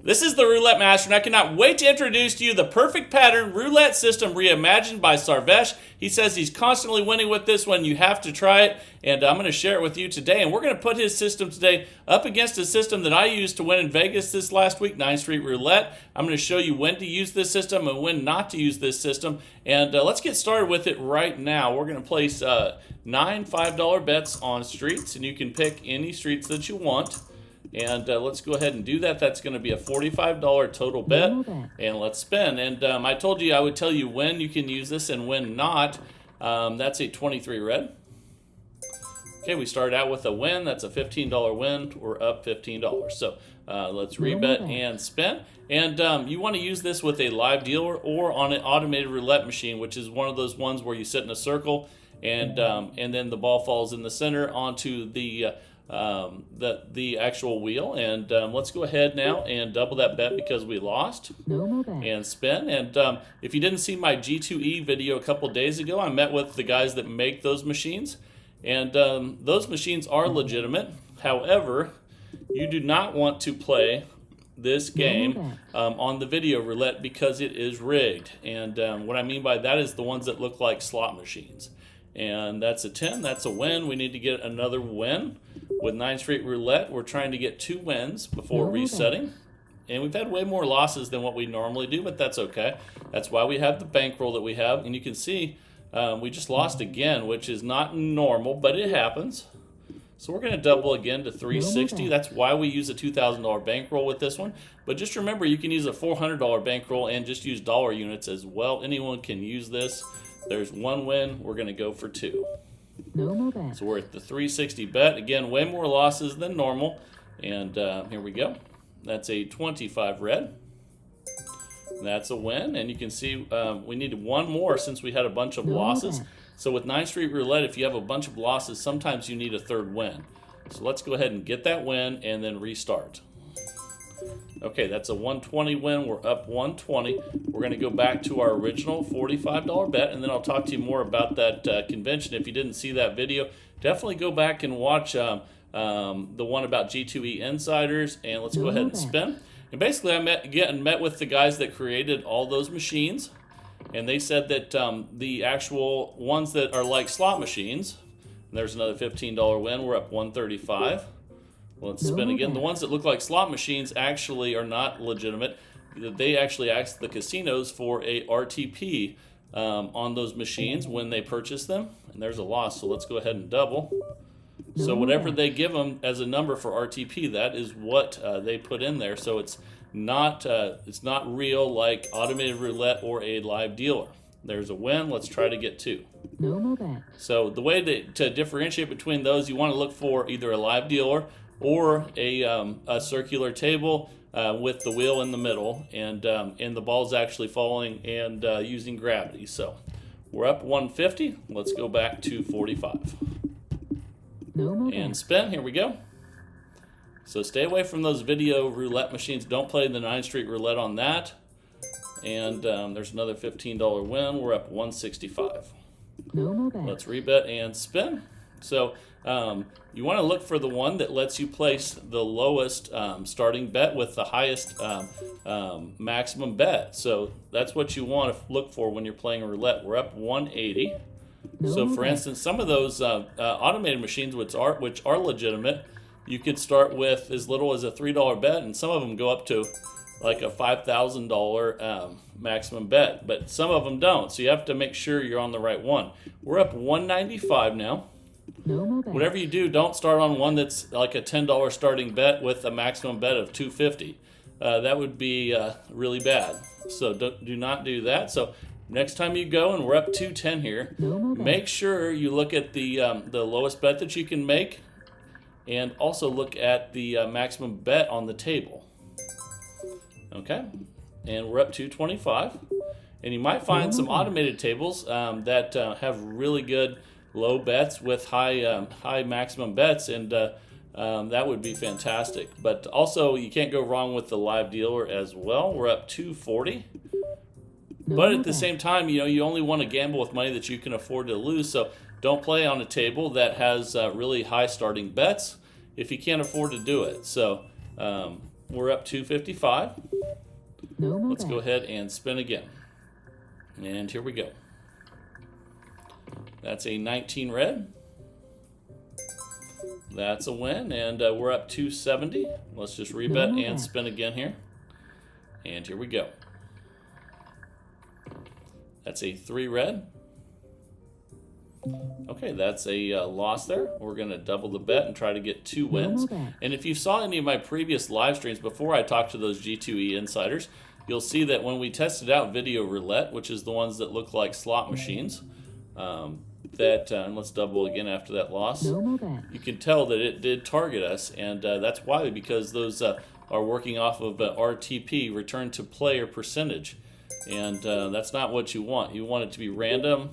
This is the Roulette Master, and I cannot wait to introduce to you the perfect pattern roulette system reimagined by Sarvesh. He says he's constantly winning with this one. You have to try it, and I'm going to share it with you today. And we're going to put his system today up against a system that I used to win in Vegas this last week, 9th Street Roulette. I'm going to show you when to use this system and when not to use this system. And let's get started with it right now. We're going to place 9 $5 bets on streets, and you can pick any streets that you want. And let's go ahead and do that. That's going to be a $45 total bet. And let's spin. And I told you I would tell you when you can use this and when not. That's a 23 red. Okay, we start out with a win. That's a $15 win. We're up $15. So let's rebet and spin. And you want to use this with a live dealer or on an automated roulette machine, which is one of those ones where you sit in a circle and then the ball falls in the center onto the actual wheel. And let's go ahead now and double that bet because we lost. And spin. And if you didn't see my G2E video a couple days ago, I met with the guys that make those machines, and those machines are legitimate. However, you do not want to play this game on the video roulette because it is rigged. And what I mean by that is the ones that look like slot machines. And that's a 10. That's a win. We need to get another win. With 9th Street Roulette, we're trying to get 2 wins before resetting. And we've had way more losses than what we normally do, but that's okay. That's why we have the bankroll that we have. And you can see we just lost again, which is not normal, but it happens. So we're going to double again to 360. That's why we use a $2,000 bankroll with this one. But just remember, you can use a $400 bankroll and just use dollar units as well. Anyone can use this. There's 1 win. We're going to go for 2. So we're at the 360 bet. Again, way more losses than normal. And here we go. That's a 25 red. That's a win. And you can see we needed 1 more since we had a bunch of losses. So with 9th Street Roulette, if you have a bunch of losses, sometimes you need a 3rd win. So let's go ahead and get that win and then restart. Okay, that's a 120 win. We're up 120. We're going to go back to our original $45 bet, and then I'll talk to you more about that convention. If you didn't see that video, definitely go back and watch the one about G2E Insiders, and let's go ahead and spin. And basically, I met with the guys that created all those machines, and they said that the actual ones that are like slot machines, and there's another $15 win. We're up 135. Let's spin again. The ones that look like slot machines actually are not legitimate. They actually ask the casinos for a RTP on those machines when they purchase them. And there's a loss, so let's go ahead and double. So whatever they give them as a number for RTP, that is what they put in there. So it's not real like automated roulette or a live dealer. There's a win. Let's try to get 2. So the way to differentiate between those, you want to look for either a live dealer or a circular table with the wheel in the middle, and the ball's actually falling and using gravity. So we're up 150. Let's go back to 45. And spin. Here we go. So stay away from those video roulette machines. Don't play the 9th Street Roulette on that. And there's another $15 win. We're up 165. Let's rebet and spin. So you want to look for the one that lets you place the lowest starting bet with the highest maximum bet. So that's what you want to look for when you're playing a roulette. We're up 180. So for instance, some of those automated machines which are legitimate, you could start with as little as a $3 bet, and some of them go up to like a $5,000 maximum bet, but some of them don't. So you have to make sure you're on the right one. We're up 195 now. Whatever you do, don't start on one that's like a $10 starting bet with a maximum bet of $250. That would be really bad. So do not do that. So next time you go, and we're up 210 here, make sure you look at the lowest bet that you can make, and also look at the maximum bet on the table. Okay, and we're up 225. And you might find some automated tables that have really good low bets with high maximum bets, and that would be fantastic. But also, you can't go wrong with the live dealer as well. We're up 240. But at the same time, you only want to gamble with money that you can afford to lose. So don't play on a table that has really high starting bets if you can't afford to do it. So We're up 255. No more Let's go bets. ahead and spin again. And here we go. That's a 19 red. That's a win, and we're up 270. Let's just rebet No and bet. spin again here. And here we go. That's a 3 red. Okay, that's a loss there. We're going to double the bet and try to get 2 wins. bet. And if you saw any of my previous live streams before I talked to those G2E insiders, you'll see that when we tested out video roulette, which is the ones that look like slot machines, and let's double again after that loss, No bet. you can tell that it did target us, and that's why, because those are working off of RTP, return to player percentage, and that's not what you want. You want it to be random.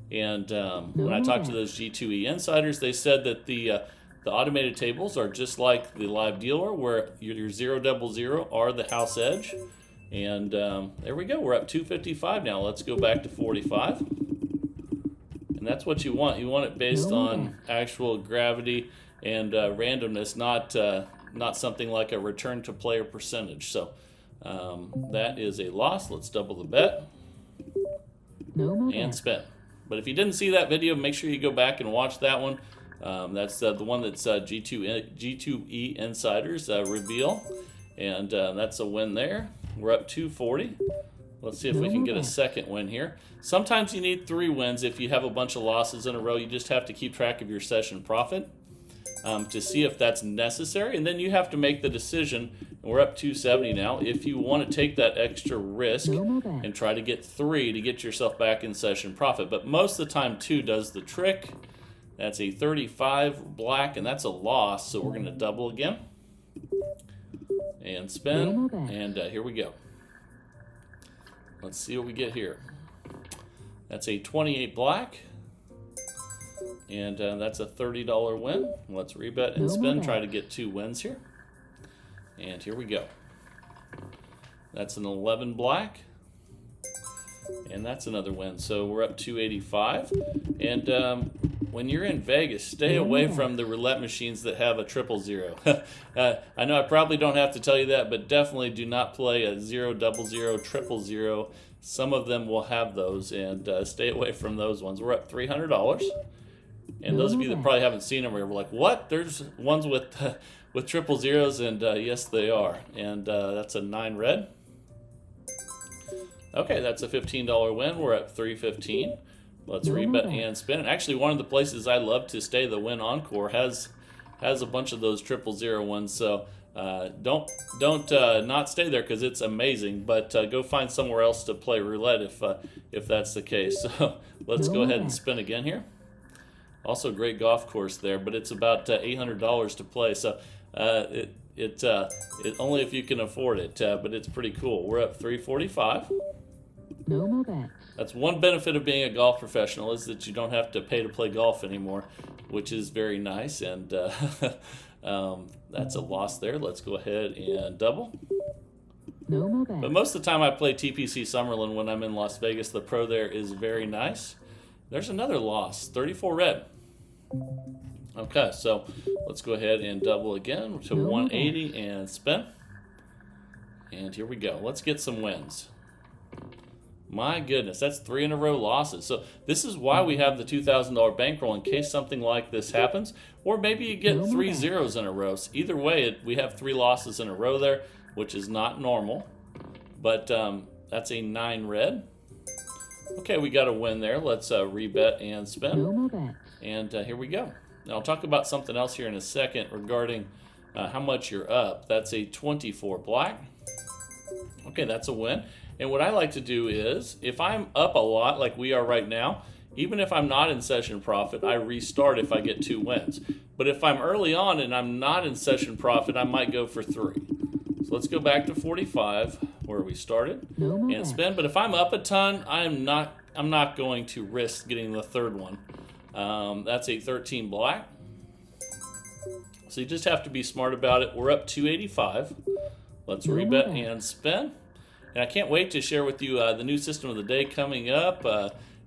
And when I talked to those G2E insiders, they said that the automated tables are just like the live dealer, where your 000 are the house edge. And there we go. We're up 255 now. Let's go back to 45. And that's what you want. You want it based on actual gravity and randomness, not something like a return to player percentage. So that is a loss. Let's double the bet and spin. But if you didn't see that video, make sure you go back and watch that one. That's the one that's G2E Insiders reveal. And that's a win there. We're up 240. Let's see if we can get a second win here. Sometimes you need 3 wins if you have a bunch of losses in a row. You just have to keep track of your session profit to see if that's necessary. And then you have to make the decision. We're up 270 now. If you want to take that extra risk and try to get 3 to get yourself back in session profit. But most of the time 2 does the trick. That's a 35 black, and that's a loss. So we're going to double again and spin. And here we go. Let's see what we get here. That's a 28 black. And that's a $30 win. Let's rebet and spin. Try to get 2 wins here. And here we go. That's an 11 black. And that's another win. So we're up 285. And when you're in Vegas, stay away from the roulette machines that have a 000. I know I probably don't have to tell you that, but definitely do not play a 000, 000. Some of them will have those, and stay away from those ones. We're up $300. And those of you that probably haven't seen them are like, what? There's ones with 000s, and yes, they are. And that's a 9 red. Okay, that's a $15 win. We're at 315. Let's rebet and spin. And actually, one of the places I love to stay, the Win Encore, has a bunch of those 000 ones. So don't not stay there because it's amazing. But go find somewhere else to play roulette if that's the case. So let's go ahead and spin again here. Also, great golf course there, but it's about $800 to play. So it only if you can afford it. But it's pretty cool. We're up 345. No more bets. That's one benefit of being a golf professional, is that you don't have to pay to play golf anymore, which is very nice. And that's a loss there. Let's go ahead and double. No more bets. But most of the time I play TPC Summerlin when I'm in Las Vegas. The pro there is very nice. There's another loss, 34 red. Okay, so let's go ahead and double again to 180 and spin. And here we go. Let's get some wins. My goodness, that's 3 in a row losses. So this is why we have the $2,000 bankroll, in case something like this happens. Or maybe you get 3 zeros in a row. So either way, we have 3 losses in a row there, which is not normal. But that's a 9 red. Okay, we got a win there. Let's rebet and spin. And here we go. Now I'll talk about something else here in a second regarding how much you're up. That's a 24 black. Okay, that's a win. And what I like to do is, if I'm up a lot like we are right now, even if I'm not in session profit, I restart if I get 2 wins. But if I'm early on and I'm not in session profit, I might go for 3. So let's go back to 45 where we started and spin. But if I'm up a ton, I'm not going to risk getting the 3rd one. That's a 13 black. So you just have to be smart about it. We're up 285. Let's rebet and spin. And I can't wait to share with you the new system of the day coming up.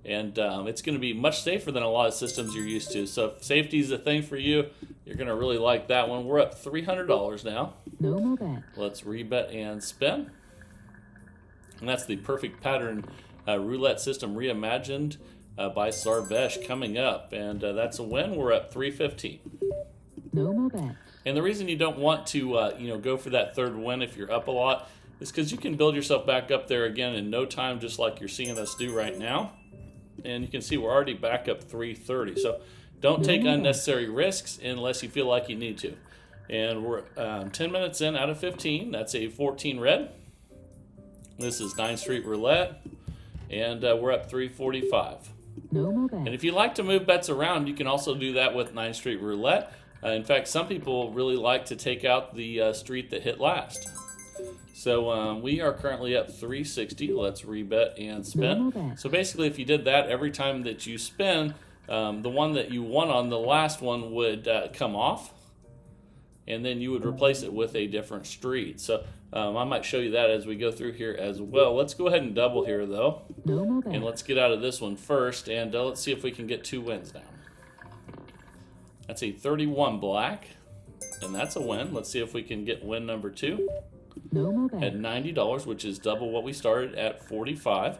and it's going to be much safer than a lot of systems you're used to. So if safety is a thing for you, you're going to really like that one. We're up $300 now. No more bets. Let's rebet and spin. And that's the perfect pattern roulette system reimagined by Sarvesh coming up. And that's a win. We're up $315. No more bets. And the reason you don't want to go for that third win if you're up a lot is because you can build yourself back up there again in no time, just like you're seeing us do right now. And you can see we're already back up $330. So don't take unnecessary risks unless you feel like you need to. And we're 10 minutes in out of 15. That's a 14 red. This is 9th Street Roulette. And we're up $345. No more bets. And if you like to move bets around, you can also do that with 9th Street Roulette. In fact, some people really like to take out the street that hit last. So we are currently up $360. Let's rebet and spin. So basically, if you did that every time that you spin, the one that you won on the last one would come off, and then you would replace it with a different street. So I might show you that as we go through here as well. Let's go ahead and double here, though. No more bets. And let's get out of this one first, and let's see if we can get 2 wins now. That's a 31 black, and that's a win. Let's see if we can get win number 2. No more bets. At $90, which is double what we started at $45.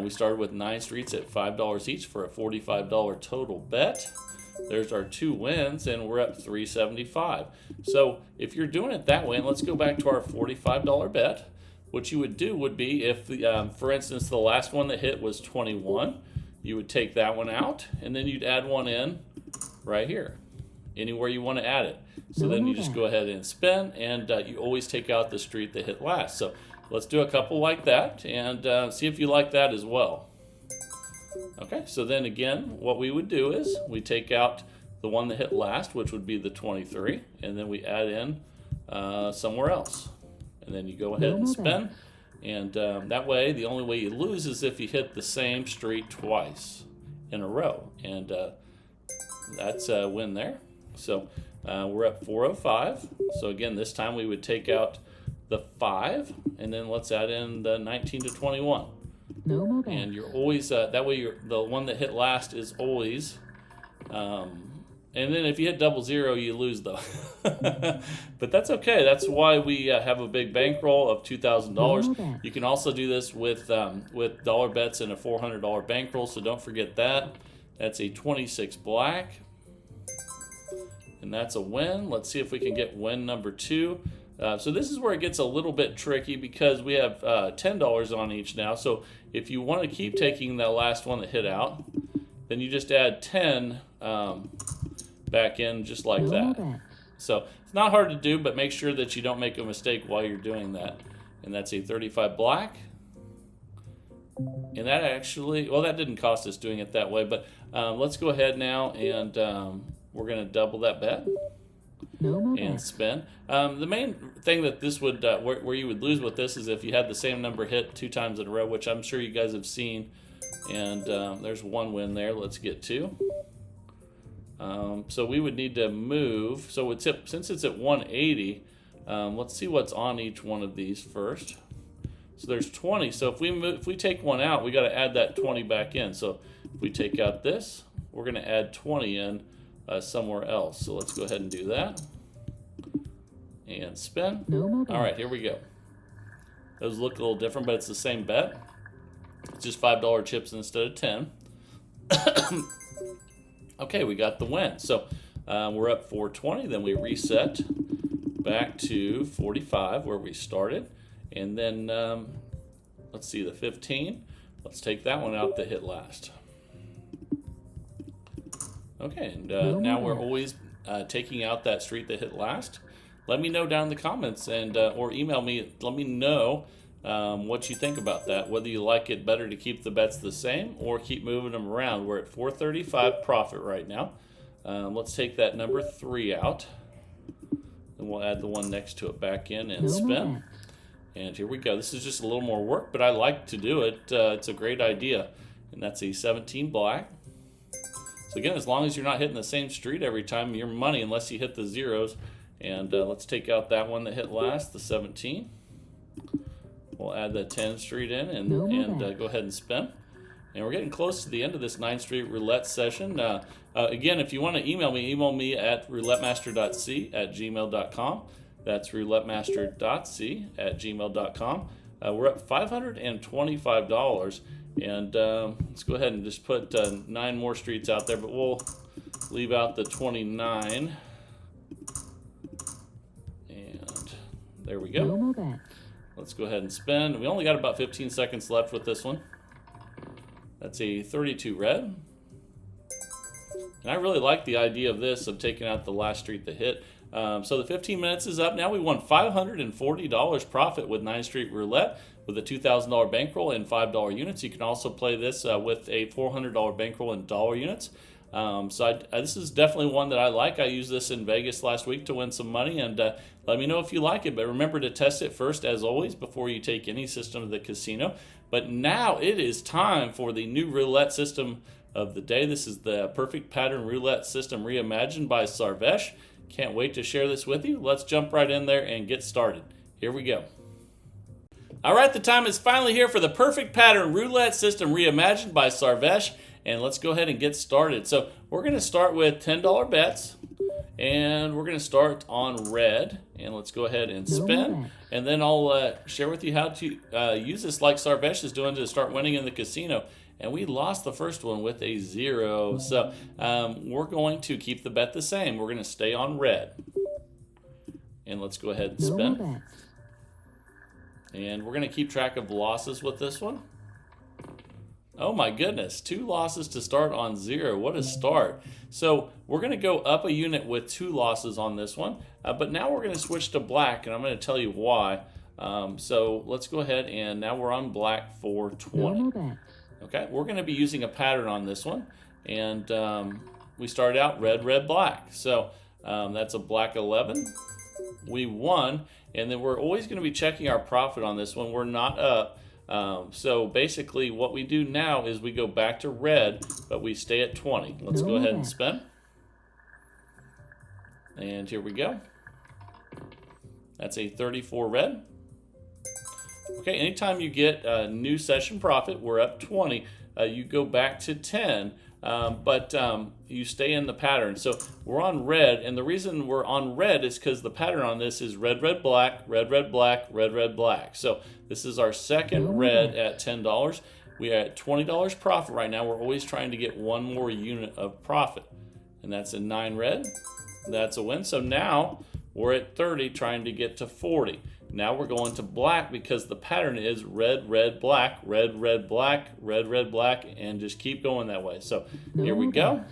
We started with 9 streets at $5 each for a $45 total bet. There's our 2 wins, and we're up $375. So if you're doing it that way, and let's go back to our $45 bet. What you would do would be if, for instance, the last one that hit was 21, you would take that one out, and then you'd add one in right here, anywhere you want to add it. So then you just go ahead and spin, and you always take out the street that hit last. So let's do a couple like that, and see if you like that as well. Okay, so then again, what we would do is we take out the one that hit last, which would be the 23, and then we add in somewhere else. And then you go ahead and spin, and that way, the only way you lose is if you hit the same street twice in a row, and that's a win there. So we're up 405. So again, this time we would take out the 5, and then let's add in the 19 to 21. No more bets. And you're always that way. The one that hit last is always. And then if you hit 00, you lose though. But that's okay. That's why we have a big bankroll of $2,000. You can also do this with dollar bets and a $400 bankroll. So don't forget that. That's a 26 black. And that's a win. Let's see if we can get win number 2. So this is where it gets a little bit tricky because we have $10 on each now. So if you want to keep taking that last one that hit out, then you just add 10 back in just like that. So it's not hard to do, but make sure that you don't make a mistake while you're doing that. And that's a 35 black. And that actually, well, that didn't cost us doing it that way, but let's go ahead now and we're going to double that bet and spin. The main thing that this would, where you would lose with this is if you had the same number hit 2 times in a row, which I'm sure you guys have seen. And there's 1 win there. Let's get 2. So we would need to move. So since it's at 180, let's see what's on each one of these first. So there's 20. So if we take one out, we got to add that 20 back in. So if we take out this, we're going to add 20 in somewhere else. So let's go ahead and do that. And spin. All right, here we go. Those look a little different, but it's the same bet. It's just $5 chips instead of 10. Okay, we got the win. So we're up 420. Then we reset back to 45 where we started. And then let's see the 15. Let's take that one out that hit last. Okay, and now we're always taking out that street that hit last. Let me know down in the comments and or email me. Let me know what you think about that, whether you like it better to keep the bets the same or keep moving them around. We're at 435 profit right now. Let's take that number 3 out, and we'll add the one next to it back in and spin. And here we go. This is just a little more work, but I like to do it. It's a great idea. And that's a 17 black. So again, as long as you're not hitting the same street every time, your money, unless you hit the zeros. And let's take out that one that hit last, the 17. We'll add the 10 street in and go ahead and spin. And we're getting close to the end of this 9th Street Roulette session. Again, if you want to email me at roulettemaster.c@gmail.com. That's roulettemaster.c@gmail.com. We're up $525. And let's go ahead and just put 9 more streets out there, but we'll leave out the 29. And there we go. No more bets. Let's go ahead and spin. We only got about 15 seconds left with this one. That's a 32 red. And I really like the idea of this, of taking out the last street that hit. So the 15 minutes is up. Now we won $540 profit with 9th Street Roulette with a $2,000 bankroll in $5 units. You can also play this with a $400 bankroll in dollar units. This is definitely one that I like. I used this in Vegas last week to win some money, and let me know if you like it. But remember to test it first, as always, before you take any system to the casino. But now it is time for the new roulette system of the day. This is the Perfect Pattern Roulette System reimagined by Sarvesh. Can't wait to share this with you. Let's jump right in there and get started. Here we go. All right, the time is finally here for the Perfect Pattern Roulette System reimagined by Sarvesh. And let's go ahead and get started. So we're going to start with $10 bets. And we're going to start on red. And let's go ahead and spin. And then I'll share with you how to use this like Sarvesh is doing to start winning in the casino. And we lost the first one with a 0. So we're going to keep the bet the same. We're going to stay on red. And let's go ahead and spin. And we're going to keep track of losses with this one. Oh my goodness, 2 losses to start on 0. What a start. So we're going to go up a unit with 2 losses on this one. But now we're going to switch to black, and I'm going to tell you why. So let's go ahead, and now we're on black for 20. Okay, we're going to be using a pattern on this one. And we started out red, red, black. So that's a black 11. We won, and then we're always going to be checking our profit on this one. We're not up. So basically what we do now is we go back to red, but we stay at 20. Let's go ahead and spin. And here we go. That's a 34 red. Okay, anytime you get a new session profit, we're up 20. You go back to 10, but you stay in the pattern. So we're on red, and the reason we're on red is because the pattern on this is red, red, black, red, red, black, red, red, black. So this is our second red at $10. We are at $20 profit right now. We're always trying to get one more unit of profit, and that's a 9 red. That's a win. So now we're at 30, trying to get to 40. Now we're going to black because the pattern is red, red, black, red, red, black, red, red, black, and just keep going that way. So here we go.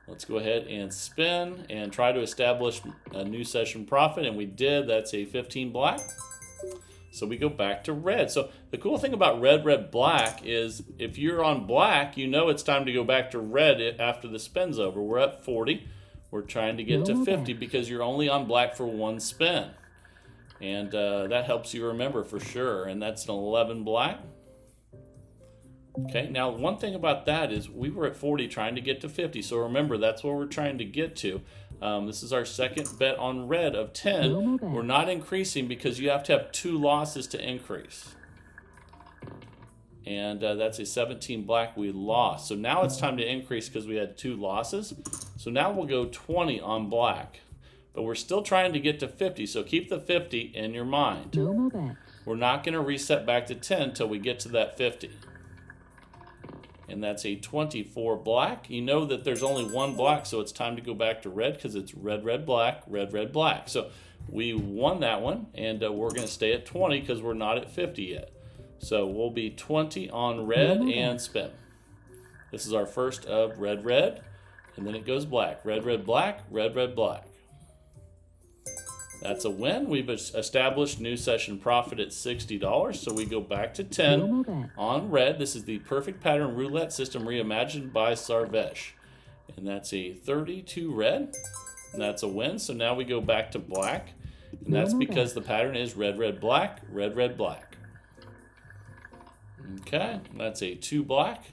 Let's go ahead and spin and try to establish a new session profit, and we did. That's a 15 black. So we go back to red. So the cool thing about red, red, black is if you're on black, you know it's time to go back to red after the spin's over. We're at 40. We're trying to get to 50 because you're only on black for 1 spin. And that helps you remember for sure. And that's an 11 black. Okay, now one thing about that is we were at 40 trying to get to 50. So remember, that's where we're trying to get to. This is our second bet on red of 10. We're not increasing because you have to have 2 losses to increase. And that's a 17 black we lost. So now it's time to increase because we had 2 losses. So now we'll go 20 on black. But we're still trying to get to 50, so keep the 50 in your mind. No more bets. We're not going to reset back to 10 until we get to that 50. And that's a 24 black. You know that there's only 1 black, so it's time to go back to red because it's red, red, black, red, red, black. So we won that one, and we're going to stay at 20 because we're not at 50 yet. So we'll be 20 on red and spin. This is our first of red, red, and then it goes black. Red, red, black, red, red, black. That's a win. We've established new session profit at $60, so we go back to 10 on red. This is the Perfect Pattern Roulette System reimagined by Sarvesh. And that's a 32 red. And that's a win. So now we go back to black. And that's because the pattern is red, red, black, red, red, black. Okay, that's a 2 black.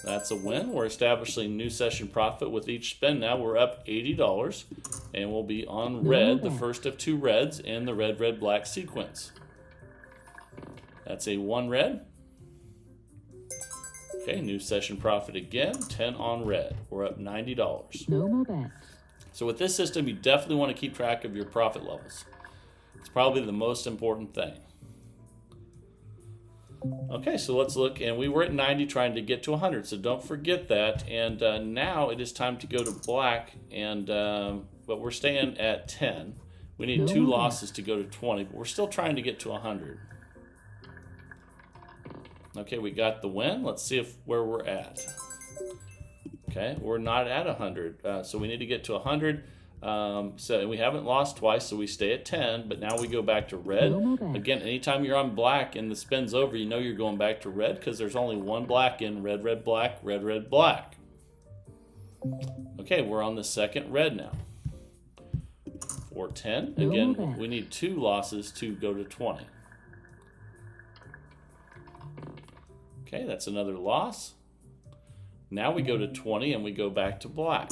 That's a win. We're establishing new session profit with each spin. Now we're up $80, and we'll be on red, the first of 2 reds in the red, red, black sequence. That's a 1 red. Okay, new session profit again, 10 on red. We're up $90. No more bets. So with this system, you definitely want to keep track of your profit levels. It's probably the most important thing. Okay, so let's look, and we were at 90 trying to get to 100, so don't forget that. And now it is time to go to black, and but we're staying at 10. We need 2 losses to go to 20, but we're still trying to get to 100. Okay, we got the win. Let's see where we're at. Okay, we're not at 100, so we need to get to 100. So we haven't lost twice, so we stay at 10, but now we go back to red. Again, anytime you're on black and the spin's over, you know you're going back to red because there's only one black in red, red, black, red, red, black. Okay, we're on the second red now. For 10, again, we need 2 losses to go to 20. Okay, that's another loss. Now we go to 20 and we go back to black.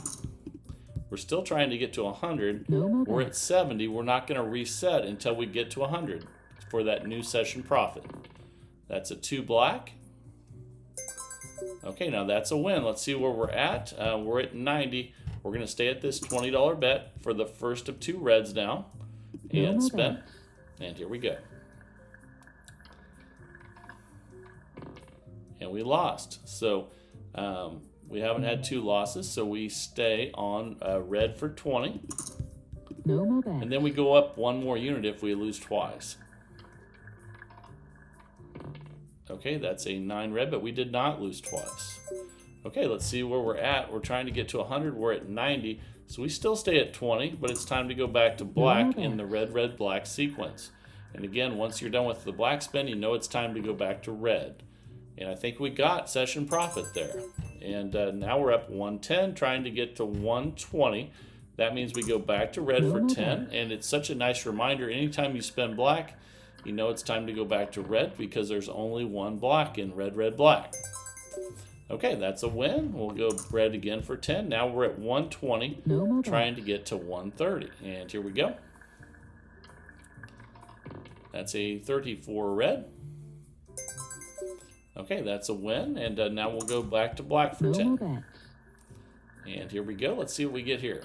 We're still trying to get to 100. We're at 70. We're not going to reset until we get to 100 for that new session profit. That's a 2 black. Okay, now that's a win. Let's see where we're at. We're at 90. We're going to stay at this $20 bet for the first of 2 reds now. And spin. And here we go. And we lost. So we haven't had 2 losses, so we stay on red for 20. And then we go up 1 more unit if we lose twice. Okay, that's a 9 red, but we did not lose twice. Okay, let's see where we're at. We're trying to get to 100. We're at 90, so we still stay at 20, but it's time to go back to black in the red, red, black sequence. And again, once you're done with the black spin, you know it's time to go back to red. And I think we got session profit there. And now we're up 110, trying to get to 120. That means we go back to red for 10. And it's such a nice reminder. Anytime you spin black, you know it's time to go back to red because there's only 1 black in red, red, black. Okay, that's a win. We'll go red again for 10. Now we're at 120, trying to get to 130. And here we go. That's a 34 red. Okay, that's a win, and now we'll go back to black for 10. And here we go. Let's see what we get here.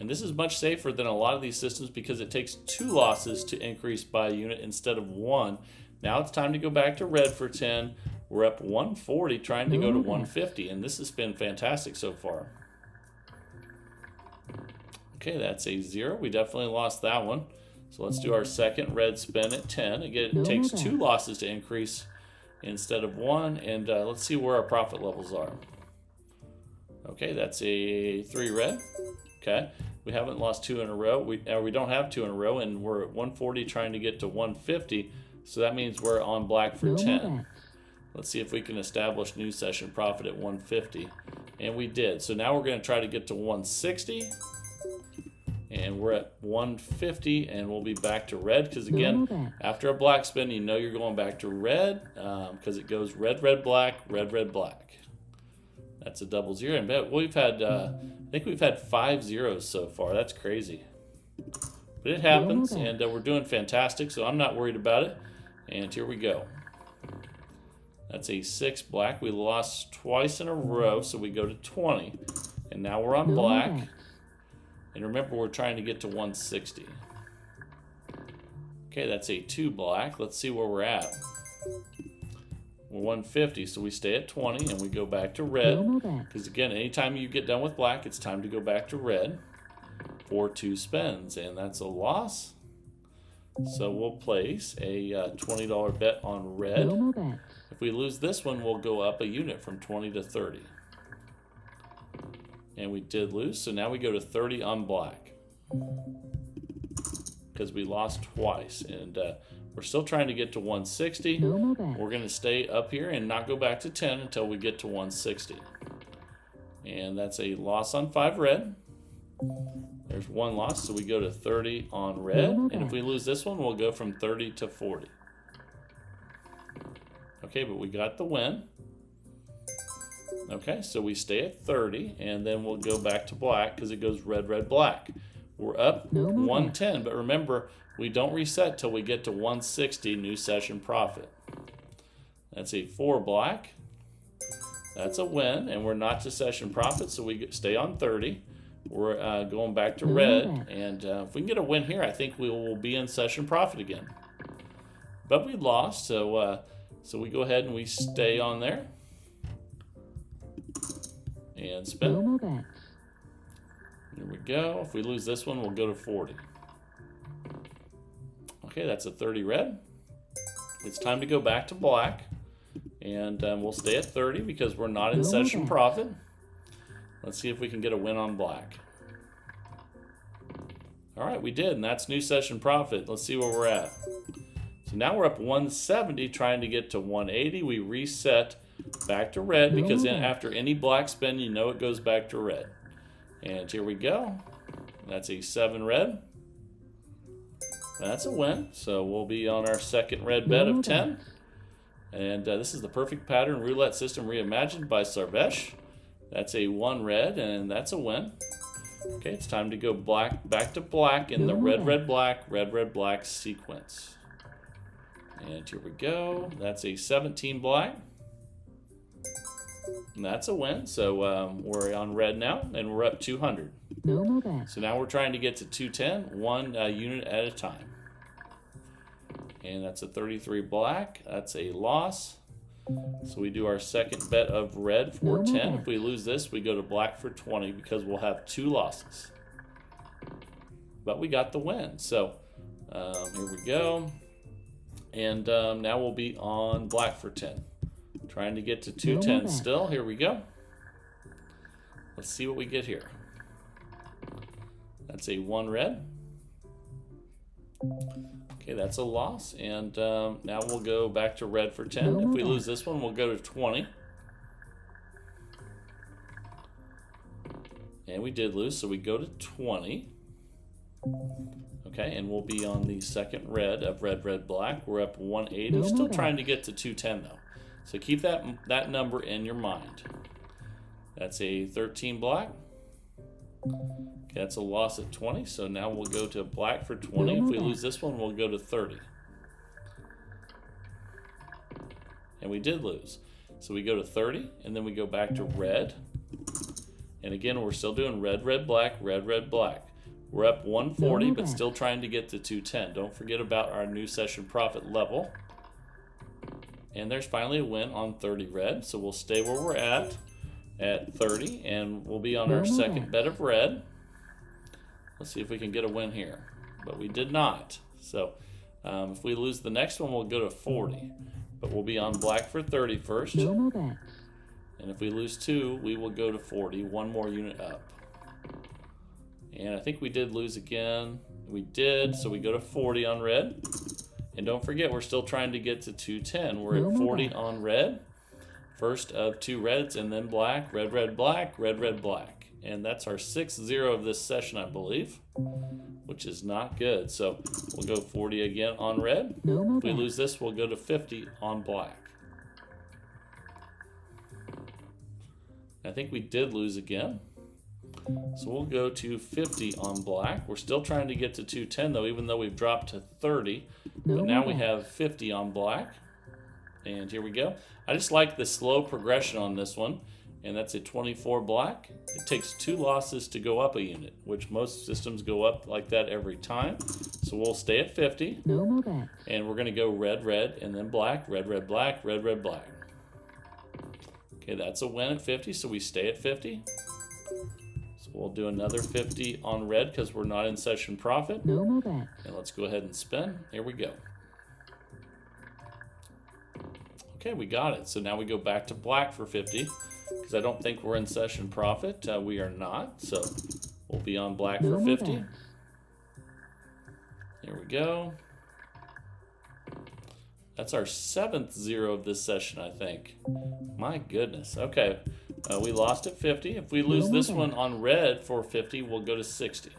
And this is much safer than a lot of these systems because it takes 2 losses to increase by a unit instead of 1. Now it's time to go back to red for 10. We're up 140, trying to go to 150, and this has been fantastic so far. Okay, that's a 0. We definitely lost that one. So let's do our second red spin at 10. Again, it takes 2 losses to increase instead of 1. And let's see where our profit levels are. Okay, that's a 3 red. Okay, we haven't lost 2 in a row. We don't have 2 in a row, and we're at 140 trying to get to 150. So that means we're on black for 10. Let's see if we can establish new session profit at 150. And we did. So now we're going to try to get to 160. And we're at 150, and we'll be back to red because, again, after a black spin, you know you're going back to red because it goes red, red, black, red, red, black. That's a double 0. And we've had, I think we've had 5 zeros so far. That's crazy. But it happens, and we're doing fantastic, so I'm not worried about it. And here we go. That's a 6 black. We lost twice in a row, so we go to 20. And now we're on black. And remember, we're trying to get to 160. Okay, that's a 2 black. Let's see where we're at. We're 150, so we stay at 20 and we go back to red. Because again, anytime you get done with black, it's time to go back to red for 2 spins. And that's a loss. So we'll place a $20 bet on red. If we lose this one, we'll go up a unit from 20 to 30. And we did lose, so now we go to 30 on black because we lost twice. And we're still trying to get to 160. We're going to stay up here and not go back to 10 until we get to 160. And that's a loss on 5 red. There's 1 loss, so we go to 30 on red. And if we lose this one, we'll go from 30 to 40. Okay, but we got the win. Okay, so we stay at 30, and then we'll go back to black because it goes red, red, black. We're up 110, but remember, we don't reset till we get to 160 new session profit. That's a 4 black. That's a win, and we're not to session profit, so we stay on 30. We're going back to red, and if we can get a win here, I think we will be in session profit again. But we lost, so we go ahead and we stay on there. And spin. No more bets. There we go. If we lose this one, we'll go to 40. Okay, that's a 30 red. It's time to go back to black. And we'll stay at 30 because we're not in session profit. Let's see if we can get a win on black. All right, we did, and that's new session profit. Let's see where we're at. So now we're up 170, trying to get to 180. We reset back to red because after any black spin, you know it goes back to red. And here we go. That's a 7 red. That's a win. So we'll be on our second red bet of 10. And this is the perfect pattern roulette system reimagined by Sarvesh. That's a 1 red, and that's a win. Okay, it's time to go back to black in the red, red, black sequence. And here we go. That's a 17 black. And that's a win. So we're on red now, and we're up 200. No more bets. So now we're trying to get to 210, one unit at a time. And that's a 33 black. That's a loss. So we do our second bet of red for 10. If we lose this, we go to black for 20 because we'll have 2 losses. But we got the win. So here we go. And now we'll be on black for 10. Trying to get to 210 still. Here we go. Let's see what we get here. That's a 1 red. Okay, that's a loss, and now we'll go back to red for 10. If we lose this one, we'll go to 20. And we did lose, so we go to 20. Okay, and we'll be on the second red of red, red, black. We're up 180, still trying to get to 210 though. So keep that number in your mind. That's a 13 black. Okay, that's a loss at 20, so now we'll go to black for 20. If we lose this one, we'll go to 30. And we did lose. So we go to 30, and then we go back to red. And again, we're still doing red, red, black, red, red, black. We're up 140, but still trying to get to 210. Don't forget about our new session profit level. And there's finally a win on 30 red, so we'll stay where we're at 30, and we'll be on our second bet of red. Let's see if we can get a win here, but we did not. So if we lose the next one, we'll go to 40, but we'll be on black for 30 first. No more bets. And if we lose 2, we will go to 40, 1 more unit up. And I think we did lose again. We did, so we go to 40 on red. And don't forget, we're still trying to get to 210. We're at 40 on red. First of 2 reds, and then black, red, red, black, red, red, black. And that's our 6-0 of this session, I believe, which is not good. So we'll go 40 again on red. If we lose this, we'll go to 50 on black. I think we did lose again. So we'll go to 50 on black. We're still trying to get to 210 though, even though we've dropped to 30. But now we have 50 on black. And here we go. I just like the slow progression on this one. And that's a 24 black. It takes 2 losses to go up a unit, which most systems go up like that every time. So we'll stay at 50. No more bets. And we're going to go red, red, and then black, red, red, black, red, red, black. Okay, that's a win at 50, so we stay at 50. So we'll do another 50 on red because we're not in session profit. No more bets. And let's go ahead and spin. Here we go. Okay, we got it. So now we go back to black for 50 because I don't think we're in session profit. We are not, so we'll be on black for 50. Here we go. That's our 7th 0 of this session, I think. My goodness. Okay, we lost at 50. If we lose this one on red for 50, we'll go to 60.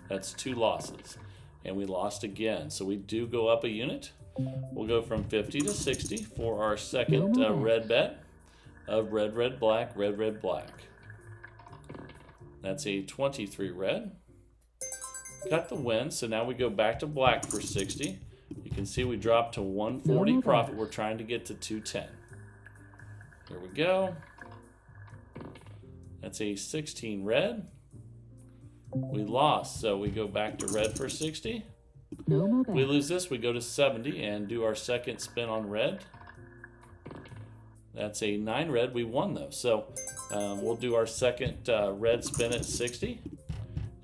That's 2 losses. And we lost again. So we do go up a unit. We'll go from 50 to 60 for our second red bet of red, red, black, red, red, black. That's a 23 red. Got the win, so now we go back to black for 60. You can see we dropped to 140 No profit. bets. We're trying to get to 210. Here we go. That's a 16 red. We lost, so we go back to red for 60. No more If we bets. lose this, we go to 70 and do our second spin on red. That's a 9 red. We won though. So we'll do our second red spin at 60.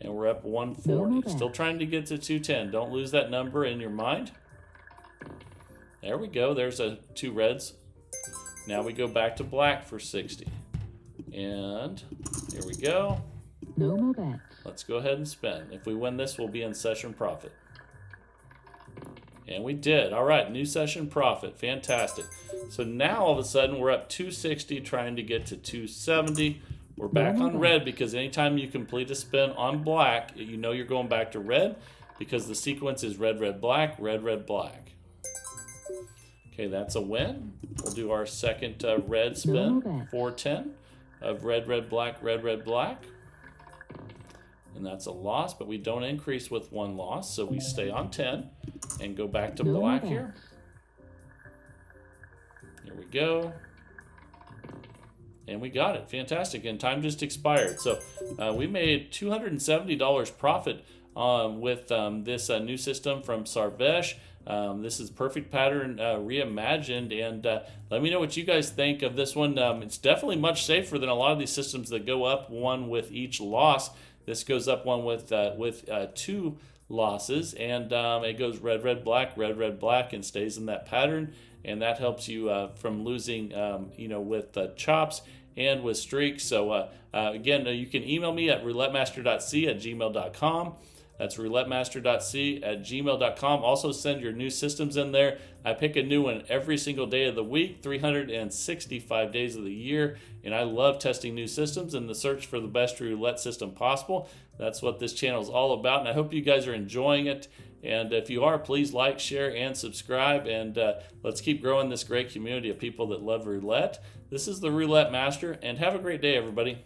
And we're up 140. No Still trying to get to 210. Don't lose that number in your mind. There we go. There's 2 reds. Now we go back to black for 60. And here we go. No more bets. Let's go ahead and spin. If we win this, we'll be in session profit. And we did. All right, new session profit. Fantastic. So now all of a sudden we're up 260 trying to get to 270. We're back on red because anytime you complete a spin on black, you know you're going back to red because the sequence is red, red, black, red, red, black. Okay, that's a win. We'll do our second red spin, 410 of red, red, black, red, red, black. And that's a loss, but we don't increase with one loss, so we stay on 10 and go back to black here. Here we go. And we got it. Fantastic. And time just expired. So we made $270 profit with this new system from Sarvesh. This is Perfect Pattern reimagined. And let me know what you guys think of this one. It's definitely much safer than a lot of these systems that go up one with each loss. This goes up one with 2 losses. And it goes red, red, black, red, red, black, and stays in that pattern. And that helps you from losing, with chops and with streaks. So again, you can email me at roulettemaster.c@gmail.com. That's roulettemaster.c@gmail.com. Also send your new systems in there. I pick a new one every single day of the week, 365 days of the year. And I love testing new systems and the search for the best roulette system possible. That's what this channel is all about. And I hope you guys are enjoying it. And if you are, please like, share, and subscribe. And let's keep growing this great community of people that love roulette. This is the Roulette Master, and have a great day, everybody.